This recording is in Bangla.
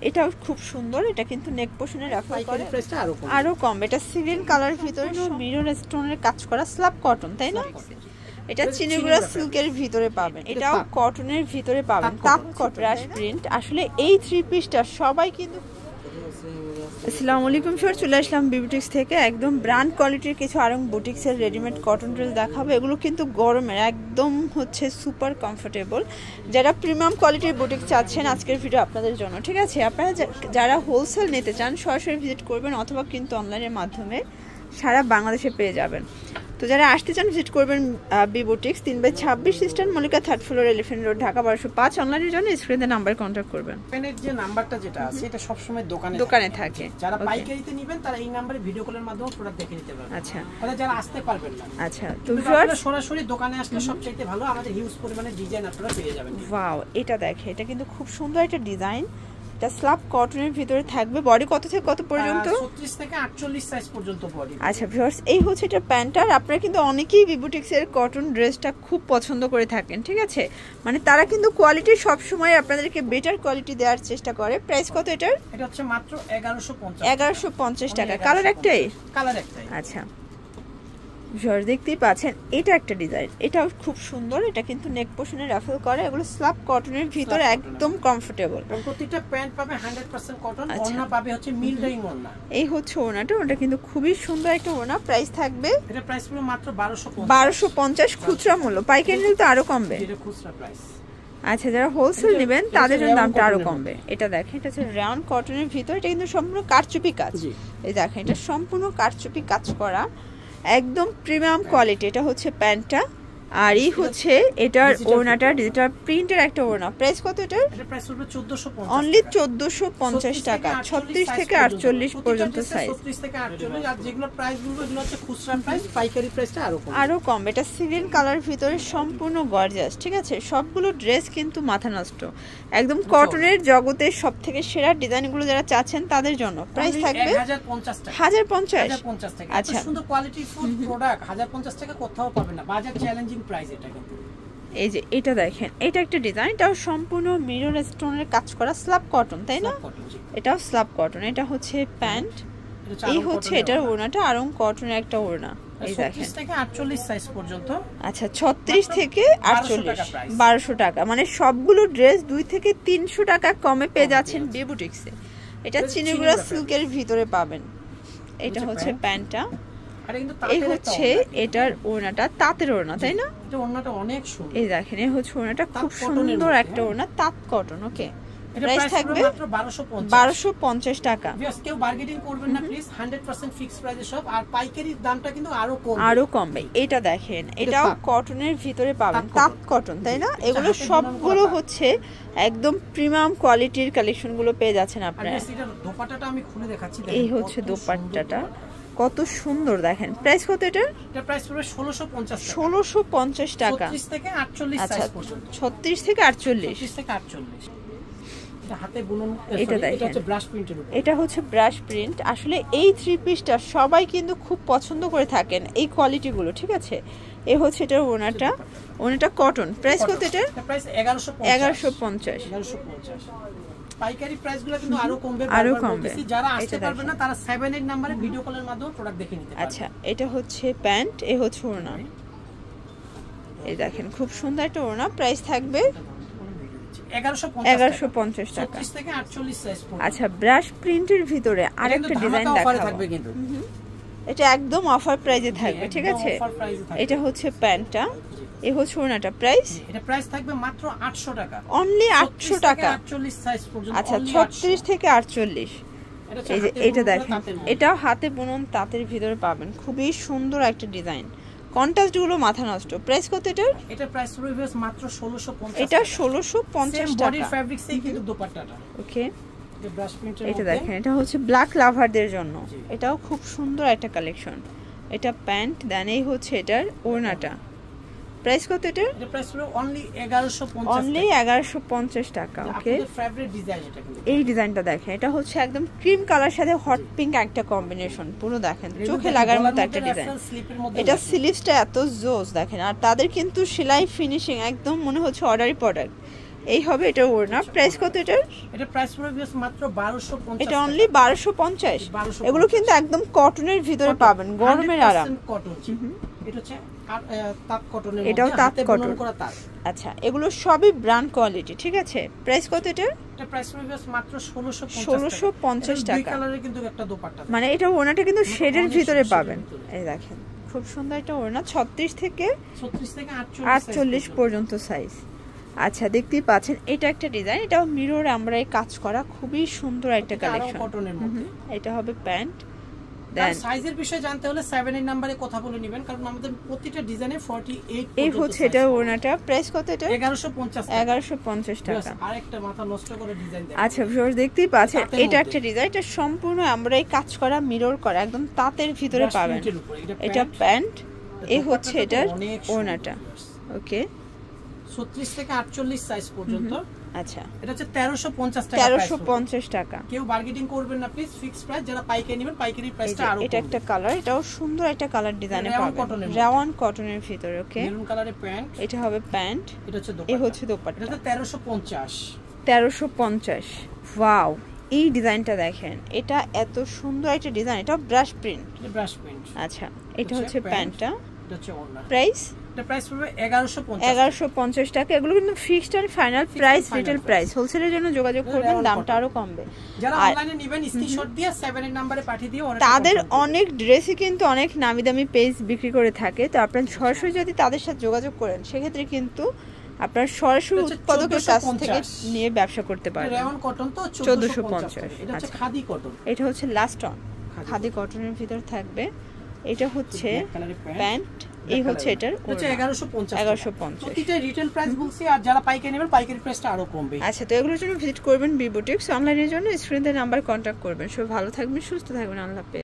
এটাও খুব সুন্দর। এটা কিন্তু নেক পোর্শনে রেফার করে আরো কম। এটা সিলিন কালার ভিতরে মিরর স্টোনের কাজ করা স্ল্যাব কটন, তাই না? এটা চিনিগুড়া সিল্কের ভিতরে পাবেন, এটাও কটনের ভিতরে পাবেন, তাঁত কটন ব্রাশ প্রিন্ট। আসলে এই থ্রি পিসটা সবাই কিন্তু। আসসালামু আলাইকুম স্যার, চলে আসলাম বিউটিক্স থেকে। একদম ব্র্যান্ড কোয়ালিটির কিছু আরং বুটিক্সের রেডিমেড কটন ড্রেস দেখাবো। এগুলো কিন্তু গরমের একদম হচ্ছে সুপার কমফোর্টেবল। যারা প্রিমিয়াম কোয়ালিটির বুটিক্স চাচ্ছেন আজকের ভিডিও আপনাদের জন্য, ঠিক আছে? আপনারা যারা হোলসেল নিতে চান সরাসরি ভিজিট করবেন, অথবা কিন্তু অনলাইনের মাধ্যমে সারা বাংলাদেশে পেয়ে যাবেন। তো যারা আসতে চান ভিজিট করবেন B boutiques, 3/26 eastern Mallika 3rd floor, elephant road, Dhaka 1205। অনলাইনের জন্য স্ক্রিনে নাম্বার কন্ট্যাক্ট করবেন। পেনের যে নাম্বারটা যেটা আছে এটা সব সময় দোকানে থাকে। যারা পাইকারিতে নেবেন তারা এই নম্বরে ভিডিও কলের মাধ্যমে প্রোডাক্ট দেখে নিতে পারবেন। আচ্ছা, তাহলে যারা আসতে পারবেন না, আচ্ছা, তো আপনারা সরাসরি দোকানে আসলে সবচেয়ে ভালো। আমাদের হিউজ পরিমাণে ডিজাইন আপনারা পেয়ে যাবেন। ওয়াও, এটা দেখে, এটা কিন্তু খুব সুন্দর একটা ডিজাইন। এটা স্ল্যাব কটনের ভিতরে থাকবে। বডি কত থেকে কত পর্যন্ত? 36 থেকে 48 সাইজ পর্যন্ত বডি। আচ্ছা ভিউয়ার্স, এই হচ্ছে এটা প্যান্টটা। আপনারা কিন্তু অনেকেই বিবুটিক্সের কটন ড্রেসটা খুব পছন্দ করে থাকেন, ঠিক আছে? মানে তারা কিন্তু কোয়ালিটি সব সময় আপনাদেরকে বেটার কোয়ালিটি দেওয়ার চেষ্টা করে। প্রাইস কত এটার? এটা হচ্ছে মাত্র 1150 টাকা। কালার একটাই? কালার একটাই। আচ্ছা ভিউয়ার্স, দেখতেই পাচ্ছেন এটা একটা ডিজাইন, এটাও খুব সুন্দর। এটা কিন্তু নেক পোর্শনে রাফেল করে। এগুলো স্ল্যাব কটনের ভিতরে একদম কমফোর্টেবল। প্রত্যেকটা প্যান্ট পাবে 100% কটন, ওড়না পাবে হচ্ছে মিলডাইং ওড়না। এই হচ্ছে ওড়নাটা, ওটা কিন্তু খুবই সুন্দর একটা ওড়না। প্রাইস থাকবে? এটা প্রাইস পুরো মাত্র 1250 খুচরা মূল্য। পাইকারি নিলে তো আরো কমবে। এটা খুচরা প্রাইস। আচ্ছা, যারা হোলসেল নেবেন তাদের জন্য দামটা আরো কমবে। এটা দেখেন, এটা হচ্ছে রাউন্ড কটনের ভিতর। এটা কিন্তু সম্পূর্ণ কারচুপি কাজ। এই দেখেন, এটা সম্পূর্ণ কারচুপি কাজ করা, একদম প্রিমিয়াম কোয়ালিটি। এটা হচ্ছে প্যান্টটা, আর এই হচ্ছে এটার ওড়নাটা, যেটা প্রিন্টের একটা ওড়না। প্রাইস কত এটার? এটা প্রাইস হবে 1450। অনলি 1450 টাকা। 36 থেকে 48 পর্যন্ত সাইজ। 36 থেকে 48। আর যেগুলো প্রাইস বলবো এগুলো হচ্ছে খুচরা প্রাইস, পাইকারি প্রাইসটা আরো কম। এটা সিলিন কালার ভিতরে সম্পূর্ণ গর্জিয়াস, ঠিক আছে? সবগুলো ড্রেস কিন্তু মাথা নষ্ট, একদম কটনের জগতের সবথেকে সেরা ডিজাইনগুলো যারা চাচ্ছেন তাদের জন্য। প্রাইস থাকবে 1050 টাকা। 1050 টাকা। আচ্ছা, সুন্দর কোয়ালিটি ফুল প্রোডাক্ট 1050 টাকা কোথাও পাবেন না। বাজার চ্যালেঞ্জিং প্রাইস এটা কিন্তু। এই যে এটা দেখেন, এটা একটা ডিজাইন। এটাও সম্পূর্ণ মিরর স্টোনের কাজ করা স্ল্যাব কটন, তাই না? এটাও স্ল্যাব কটন। এটা হচ্ছে প্যান্ট, এই হচ্ছে এটার ওড়নাটা, আরং কটনের একটা ওড়না। এই দেখেন 36 থেকে 48 সাইজ পর্যন্ত। আচ্ছা, 36 থেকে 48, 1200 টাকা। মানে সবগুলো ড্রেস 2 থেকে 300 টাকা কমে পেয়ে যাচ্ছেন বিবুটিক্সে। এটা চিনিগুড়া সিল্কের ভিতরে পাবেন। এটা হচ্ছে প্যান্টটা, এই হচ্ছে এটার ওড়নাটা, তাঁতের ওড়না, তাই না? এটা ওড়নাটা অনেক সুন্দর। এই দেখেন, এই হচ্ছে ওড়নাটা, খুব সুন্দর একটা ওড়না, তাঁত কটন। ওকে, প্রাইস থাকবে মাত্র 1250 টাকা। কেউ বার্গেনিং করবেন না প্লিজ, 100% ফিক্সড প্রাইসে সব। আর পাইকারির দামটা কিন্তু আরো কমবে। এটা দেখেন, এটাও কটনের ভিতরে পাবেন, তাঁত কটন, তাই না? এগুলো সবগুলো হচ্ছে একদম প্রিমিয়াম কোয়ালিটির কালেকশনগুলো পেয়ে যাচ্ছেন আপনারা। এটা দোপাট্টাটা আমি খুলে দেখাচ্ছি। এই হচ্ছে দোপাট্টাটা, কত সুন্দর দেখেন। প্রাইস কত এটার? এটা প্রাইস পুরো 1650 টাকা। 1650 টাকা। 36 থেকে 48 সাইজ পর্যন্ত। 36 থেকে 48। 36 থেকে 48। এটা হাতে বুনন। এটা দেখেন, এটা হচ্ছে ব্রাশ প্রিন্টের উপর। এটা হচ্ছে ব্রাশ প্রিন্ট। আসলে এই থ্রি পিসটা সবাই কিন্তু খুব পছন্দ করে থাকেন, এই কোয়ালিটিগুলো, ঠিক আছে? এই হচ্ছে এটার ওড়নাটা কটন। প্রাইস কত এটার? প্রাইস 1150। 1150। পাইকারি প্রাইসগুলো কিন্তু আরো কমবে। যারা আসতে পারবে না তারা 78 নম্বরে ভিডিও কলের মাধ্যমে প্রোডাক্ট দেখে নিতে পারবে। আচ্ছা, এটা হচ্ছে প্যান্ট, এই হচ্ছে ওড়না। এই দেখেন, খুব সুন্দর একটা ওড়না। প্রাইস থাকবে 1150 টাকা। 36 থেকে 48 সাইজ পর্যন্ত। আচ্ছা, ব্রাশ প্রিন্টের ভিতরে আরেকটা ডিজাইন দেখাবো। এটা একদম অফার প্রাইসে থাকবে, ঠিক আছে? এটা হচ্ছে প্যান্টটা, এই হচ্ছে ওড়নাটা। প্রাইস? এটা প্রাইস থাকবে মাত্র 800 টাকা। অনলি 800 টাকা। 48 সাইজ পর্যন্ত। আচ্ছা, 36 থেকে 48। এই যে এটা দেখেন, এটাও হাতে বুনন তাঁতের ভিতরে পাবেন। খুবই সুন্দর একটা ডিজাইন, কন্ট্রাস্টগুলো মাথা নষ্ট। প্রাইস কত এটার? এটা প্রাইস রইবে মাত্র 1650। এটা 1650 টাকা। বডি ফ্যাব্রিক্সেই কিন্তু দোপাট্টাটা। ওকে, এই ব্রাশ প্রিন্টের এটা দেখেন, এটা হচ্ছে ব্ল্যাক লাভারদের জন্য। এটাও খুব সুন্দর একটা কালেকশন। এটা প্যান্ট, দেন এই হচ্ছে এটার ওড়নাটা। প্রাইস কত এটার? এটা প্রাইস হলো অনলি 1150। অনলি 1150 টাকা। ওকে, ফেভারিট ডিজাইন এটা কিন্তু। এই ডিজাইনটা দেখেন, এটা হচ্ছে একদম ক্রিম কালার সাথে হট পিঙ্ক একটা কম্বিনেশন। পুরো দেখেন, চোখে লাগার মতো একটা ডিজাইন। এটা স্লিভসটা এত জোস দেখেন, আর তাদের কিন্তু সেলাই ফিনিশিং একদম মনে হচ্ছে অর্ডারি প্রোডাক্ট। এই হবে এটা ওড়না। প্রাইস কত এটার? এটা প্রাইস পড়বে মাত্র 1250। এটা অনলি 1250। এগুলো কিন্তু একদম কটনের ভিতরে পাবেন, গরমের আরাম। কটন। এটা হচ্ছে তাঁত কটনের মধ্যে, এটাও তাঁত কটন করা তাঁত। আচ্ছা, এগুলো সবই ব্র্যান্ড কোয়ালিটি, ঠিক আছে। প্রাইস কত এটার? এটা প্রাইস পড়বে মাত্র 1650 টাকা। দুই কালারে কিন্তু একটা দোপাট্টা, মানে এটা ওড়নাটা কিন্তু শেডের ভিতরে পাবেন। এই দেখেন খুব সুন্দর একটা ওড়না, 36 থেকে 48 পর্যন্ত সাইজ। আচ্ছা, দেখতেই পাচ্ছেন এটা একটা ডিজাইন, এটাও মিরর আমরা এই কাজ করা, খুবই সুন্দর একটা কালেকশন। কটনের মধ্যে এটা হবে প্যান্ট। সাইজের বিষয়ে জানতে হলে 78 নম্বরে কথা বলে নেবেন, কারণ আমাদের প্রতিটা ডিজাইনে 48 এই হচ্ছে এটা ওড়নাটা। প্রাইস কত এটা? 1150 টাকা। আরেকটা মাথা নষ্ট করে ডিজাইন দেখেন। আচ্ছা ভিউয়ার্স, দেখতেই পাচ্ছেন এটা একটা ডিজাইন, এটা সম্পূর্ণ আমরা এই কাজ করা, মিরর করা, একদম তাঁতের ভিতরে পাবেন। এটা প্যান্ট, এই হচ্ছে এটার ওড়নাটা। ওকে, 36 থেকে 48 সাইজ পর্যন্ত। আচ্ছা, এটা হচ্ছে 1350 টাকা। 1350 টাকা। কেউ বার্গেনিং করবেন না প্লিজ, ফিক্স প্রাইস। যারা পাইকারি নেবেন পাইকারি প্রাইসটা আরো। এটা একটা কালার, এটাও সুন্দর একটা কালার ডিজাইনে পাবেন, রাওয়ান কটনের ভিতরে। ওকে, মেরুন কালারের প্যান্ট। এটা হবে প্যান্ট, এটা হচ্ছে দোপাট্টা। এই হচ্ছে দোপাট্টা। এটা 1350। 1350। ওয়াও, এই ডিজাইনটা দেখেন, এটা এত সুন্দর একটা ডিজাইন, এটা ব্রাশ প্রিন্ট। এটা ব্রাশ প্রিন্ট। আচ্ছা, এটা হচ্ছে প্যান্টটা। এটা হচ্ছে ওড়না। প্রাইস? এটা প্রাইস পড়বে 1150। 1150 টাকা। এগুলো কিন্তু ফিক্সড আর ফাইনাল প্রাইস, রিটেল প্রাইস। হোলসেলের জন্য যোগাযোগ করবেন, দামটা আরো কমবে। যারা অনলাইনে নেবেন স্ক্রিনশট দিয়ে 78 নম্বরে পাঠিয়ে দিও। তাদের অনেক ড্রেসই কিন্তু অনেক নামি দামি পেজ বিক্রি করে থাকে, তো আপনারা সরাসরি যদি তাদের সাথে যোগাযোগ করেন সেক্ষেত্রে কিন্তু আপনার সরাসরি উৎপাদকের কাছ থেকে নিয়ে ব্যবসা করতে পারবেন। রেয়ন কটন তো 1450। এটা হচ্ছে খাদি কটন। এটা হচ্ছে লাস্ট অন খাদি কটনের ভিতর থাকবে। এটা হচ্ছে প্যান্ট, এই হচ্ছে এটার হচ্ছে 1150। প্রতিটা রিটেল প্রাইস বলছি, আর যারা পাইকারি নেবেন পাইকারি প্রাইসটা আরো কমবে। আচ্ছা, তো এগুলোর জন্য ভিজিট করবেন বি বুটিক্স। অনলাইনের জন্য স্ক্রিনে নাম্বার কন্ট্যাক্ট করবেন। সবাই ভালো থাকবেন, সুস্থ থাকবেন। আল্লাহ হাফেজ।